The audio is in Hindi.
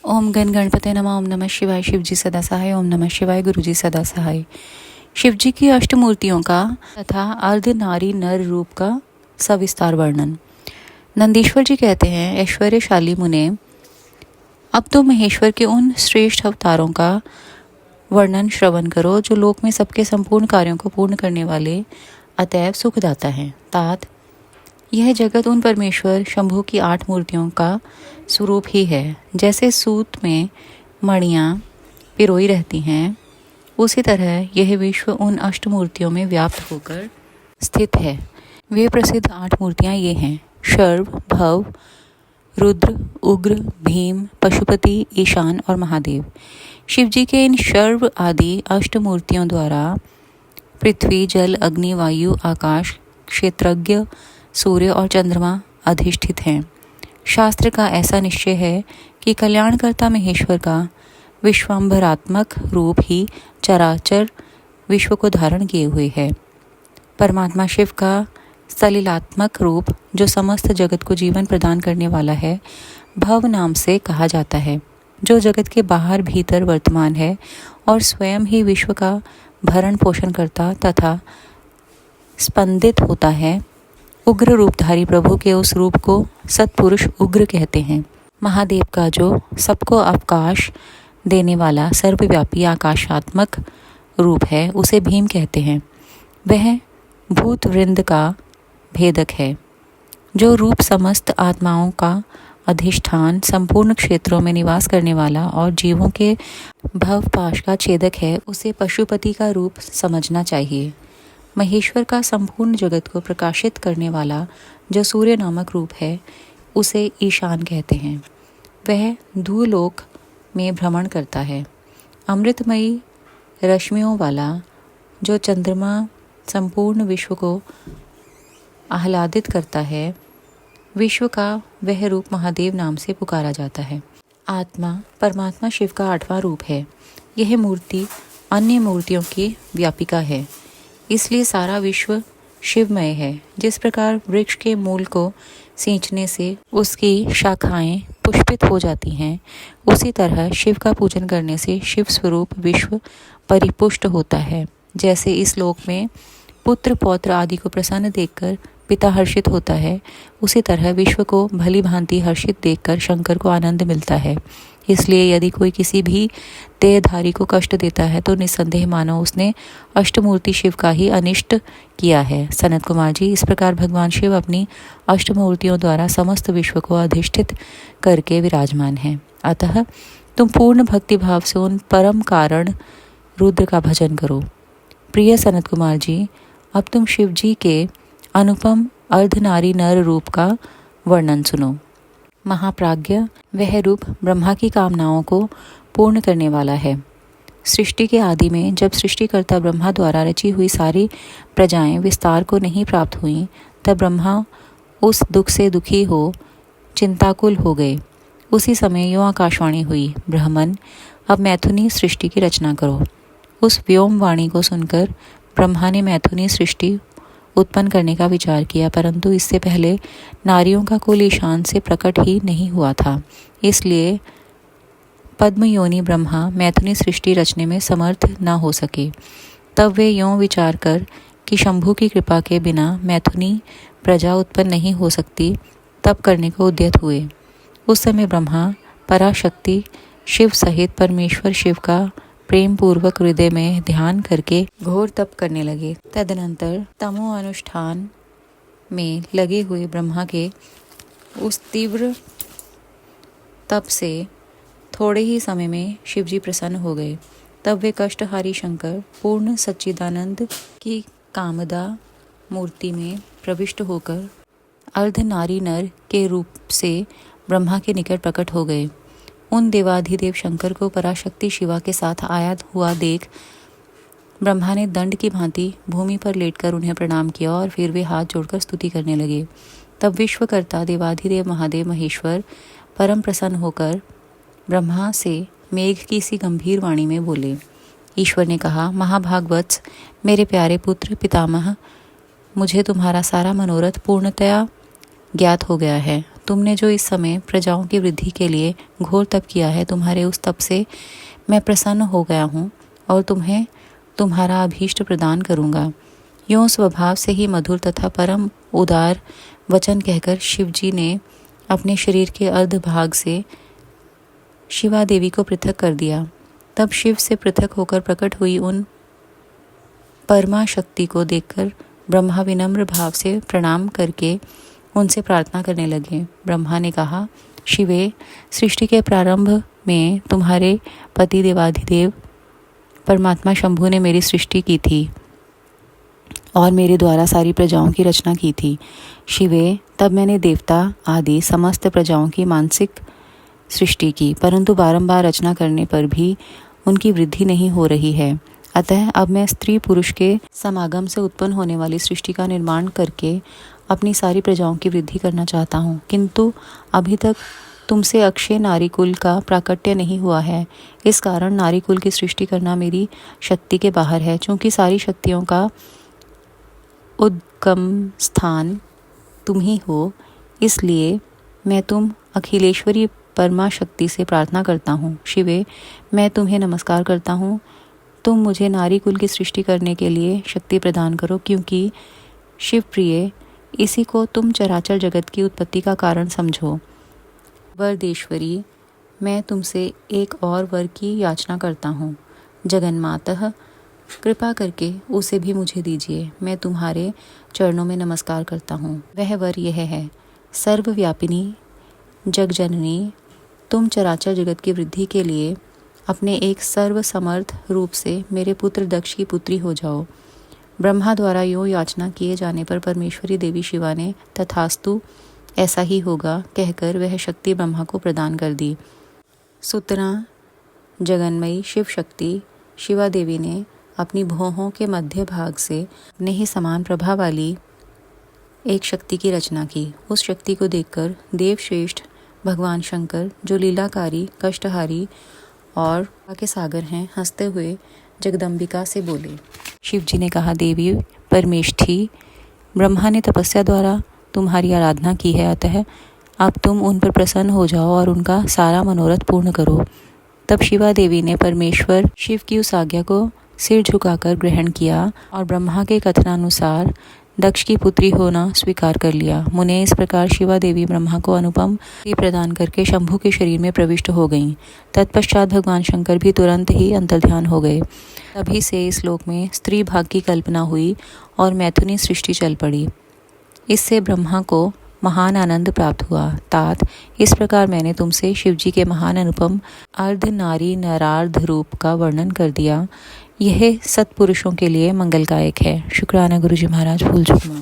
ओम गण गणपते नमः। ओम नमः शिवाय। शिव जी सदा सहाय। ओम नमः शिवाय। गुरु जी सदा सहाय। शिव जी की अष्टमूर्तियों का तथा अर्ध नारी नर रूप का सविस्तार वर्णन। नंदीश्वर जी कहते हैं, ऐश्वर्यशाली मुने, अब तो महेश्वर के उन श्रेष्ठ अवतारों का वर्णन श्रवण करो जो लोक में सबके संपूर्ण कार्यों को पूर्ण करने वाले अतएव सुखदाता हैं। तात, यह जगत उन परमेश्वर शंभु की 8 मूर्तियों का स्वरूप ही है। जैसे सूत में मणियाँ पिरोई रहती हैं, उसी तरह यह विश्व उन अष्टमूर्तियों में व्याप्त होकर स्थित है। वे प्रसिद्ध 8 मूर्तियाँ ये हैं: शर्व, भव, रुद्र, उग्र, भीम, पशुपति, ईशान और महादेव। शिव जी के इन शर्व आदि अष्टमूर्तियों द्वारा पृथ्वी, जल, अग्नि, वायु, आकाश, क्षेत्रज्ञ, सूर्य और चंद्रमा अधिष्ठित हैं। शास्त्र का ऐसा निश्चय है कि कल्याणकर्ता महेश्वर का विश्वंभरात्मक रूप ही चराचर विश्व को धारण किए हुए है। परमात्मा शिव का सलिलात्मक रूप, जो समस्त जगत को जीवन प्रदान करने वाला है, भव नाम से कहा जाता है, जो जगत के बाहर भीतर वर्तमान है और स्वयं ही विश्व का भरण पोषण करता तथा स्पंदित होता है। उग्र रूपधारी प्रभु के उस रूप को सत्पुरुष उग्र कहते हैं। महादेव का जो सबको अवकाश देने वाला सर्वव्यापी आकाशात्मक रूप है, उसे भीम कहते हैं। वह भूत वृंद का भेदक है। जो रूप समस्त आत्माओं का अधिष्ठान, संपूर्ण क्षेत्रों में निवास करने वाला और जीवों के भवपाश का छेदक है, उसे पशुपति का रूप समझना चाहिए। महेश्वर का संपूर्ण जगत को प्रकाशित करने वाला जो सूर्य नामक रूप है, उसे ईशान कहते हैं। वह धूलोक में भ्रमण करता है। अमृतमयी रश्मियों वाला जो चंद्रमा संपूर्ण विश्व को आह्लादित करता है, विश्व का वह रूप महादेव नाम से पुकारा जाता है। आत्मा परमात्मा शिव का 8वां रूप है। यह मूर्ति अन्य मूर्तियों की व्यापिका है, इसलिए सारा विश्व शिवमय है। जिस प्रकार वृक्ष के मूल को सींचने से उसकी शाखाएं पुष्पित हो जाती हैं, उसी तरह शिव का पूजन करने से शिव स्वरूप विश्व परिपुष्ट होता है। जैसे इस लोक में पुत्र पौत्र आदि को प्रसन्न देखकर पिता हर्षित होता है, उसी तरह विश्व को भली भांति हर्षित देखकर शंकर को आनंद मिलता है। इसलिए यदि कोई किसी भी देहधारी को कष्ट देता है तो निस्संदेह मानो उसने अष्टमूर्ति शिव का ही अनिष्ट किया है। सनत कुमार जी, इस प्रकार भगवान शिव अपनी अष्टमूर्तियों द्वारा समस्त विश्व को अधिष्ठित करके विराजमान हैं। अतः तुम पूर्ण भक्ति भाव से उन परम कारण रुद्र का भजन करो। प्रिय सनत कुमार जी, अब तुम शिव जी के अनुपम अर्धनारी नर रूप का वर्णन सुनो। महाप्राज्ञ, वह रूप ब्रह्मा की कामनाओं को पूर्ण करने वाला है। सृष्टि के आदि में जब सृष्टिकर्ता ब्रह्मा द्वारा रची हुई सारी प्रजाएं विस्तार को नहीं प्राप्त हुईं, तब ब्रह्मा उस दुख से दुखी हो चिंताकुल हो गए। उसी समय यों आकाशवाणी हुई, ब्रह्मन, अब मैथुनी सृष्टि की रचना करो। उस व्योम वाणी को सुनकर ब्रह्मा ने मैथुनी सृष्टि उत्पन्न करने का विचार किया, परंतु इससे पहले नारियों का कुल ईशान से प्रकट ही नहीं हुआ था। इसलिए पद्मयोनि ब्रह्मा मैथुनी सृष्टि रचने में समर्थ न हो सके। तब वे यों विचार कर कि शंभु की कृपा के बिना मैथुनी प्रजा उत्पन्न नहीं हो सकती, तब करने को उद्यत हुए। उस समय ब्रह्मा पराशक्ति शिव सहित परमेश्वर शिव का प्रेम पूर्वक हृदय में ध्यान करके घोर तप करने लगे। तदनंतर तमो अनुष्ठान में लगे हुए ब्रह्मा के उस तीव्र तप से थोड़े ही समय में शिवजी प्रसन्न हो गए। तब वे कष्टहारी शंकर पूर्ण सच्चिदानंद की कामदा मूर्ति में प्रविष्ट होकर अर्धनारी नर के रूप से ब्रह्मा के निकट प्रकट हो गए। उन देवाधिदेव शंकर को पराशक्ति शिवा के साथ आया हुआ देख ब्रह्मा ने दंड की भांति भूमि पर लेटकर उन्हें प्रणाम किया और फिर वे हाथ जोड़कर स्तुति करने लगे। तब विश्वकर्ता देवाधिदेव महादेव महेश्वर परम प्रसन्न होकर ब्रह्मा से मेघ की सी गंभीर वाणी में बोले। ईश्वर ने कहा, महाभागवत्स, मेरे प्यारे पुत्र पितामह, मुझे तुम्हारा सारा मनोरथ पूर्णतया ज्ञात हो गया है। तुमने जो इस समय प्रजाओं की वृद्धि के लिए घोर तप किया है, तुम्हारे उस तप से मैं प्रसन्न हो गया हूँ और तुम्हें तुम्हारा अभीष्ट प्रदान करूँगा। यूँ स्वभाव से ही मधुर तथा परम उदार वचन कहकर शिवजी ने अपने शरीर के अर्ध भाग से शिवा देवी को पृथक कर दिया। तब शिव से पृथक होकर प्रकट हुई उन परमा शक्ति को देखकर ब्रह्मा विनम्र भाव से प्रणाम करके उनसे प्रार्थना करने लगे। ब्रह्मा ने कहा, शिवे, सृष्टि के प्रारंभ में तुम्हारे पति देवाधिदेव परमात्मा शंभु ने मेरी सृष्टि की थी और मेरे द्वारा सारी प्रजाओं की रचना की थी। शिवे, तब मैंने देवता आदि समस्त प्रजाओं की मानसिक सृष्टि की, परंतु बारंबार रचना करने पर भी उनकी वृद्धि नहीं हो रही है। अतः अब मैं स्त्री पुरुष के समागम से उत्पन्न होने वाली सृष्टि का निर्माण करके अपनी सारी प्रजाओं की वृद्धि करना चाहता हूँ, किंतु अभी तक तुमसे अक्षय नारी कुल का प्राकट्य नहीं हुआ है। इस कारण नारी कुल की सृष्टि करना मेरी शक्ति के बाहर है। चूँकि सारी शक्तियों का उद्गम स्थान तुम ही हो, इसलिए मैं तुम अखिलेश्वरी परमा शक्ति से प्रार्थना करता हूँ। शिवे, मैं तुम्हें नमस्कार करता हूँ। तुम मुझे नारी कुल की सृष्टि करने के लिए शक्ति प्रदान करो, क्योंकि शिव प्रिय, इसी को तुम चराचर जगत की उत्पत्ति का कारण समझो। वरदेश्वरी, मैं तुमसे एक और वर की याचना करता हूँ। जगन्मातः, कृपा करके उसे भी मुझे दीजिए। मैं तुम्हारे चरणों में नमस्कार करता हूँ। वह वर यह है, सर्वव्यापिनी जगजननी, तुम चराचर जगत की वृद्धि के लिए अपने एक सर्वसमर्थ रूप से मेरे पुत्र दक्ष की पुत्री हो जाओ। ब्रह्मा द्वारा यूँ याचना किए जाने पर परमेश्वरी देवी शिवा ने तथास्तु, ऐसा ही होगा कहकर वह शक्ति ब्रह्मा को प्रदान कर दी। सुतरां जगन्मयी शिव शक्ति शिवा देवी ने अपनी भौहों के मध्य भाग से अपने ही समान प्रभा वाली एक शक्ति की रचना की। उस शक्ति को देखकर देवश्रेष्ठ भगवान शंकर, जो लीलाकारी, कष्टहारी और के सागर हैं, हंसते हुए जगदम्बिका से बोले। शिवजी ने कहा, देवी परमेष्ठी, ब्रह्मा ने तपस्या द्वारा तुम्हारी आराधना की है, अतः अब तुम उन पर प्रसन्न हो जाओ और उनका सारा मनोरथ पूर्ण करो। तब शिवा देवी ने परमेश्वर शिव की उस आज्ञा को सिर झुकाकर ग्रहण किया और ब्रह्मा के कथनानुसार दक्ष की पुत्री होना स्वीकार कर लिया। मुने, इस प्रकार शिवा देवी ब्रह्मा को अनुपम शक्ति प्रदान करके शंभु के शरीर में प्रविष्ट हो गईं। तत्पश्चात भगवान शंकर भी तुरंत ही अंतर्ध्यान हो गए। तभी से इस लोक में स्त्री भाग की कल्पना हुई और मैथुनी सृष्टि चल पड़ी। इससे ब्रह्मा को महान आनंद प्राप्त हुआ। तात, इस प्रकार मैंने तुमसे शिवजी के महान अनुपम अर्ध नारी नरार्ध रूप का वर्णन कर दिया। यह सत्पुरुषों के लिए मंगलदायक है। शुक्राना गुरुजी महाराज। फूल झुकमा।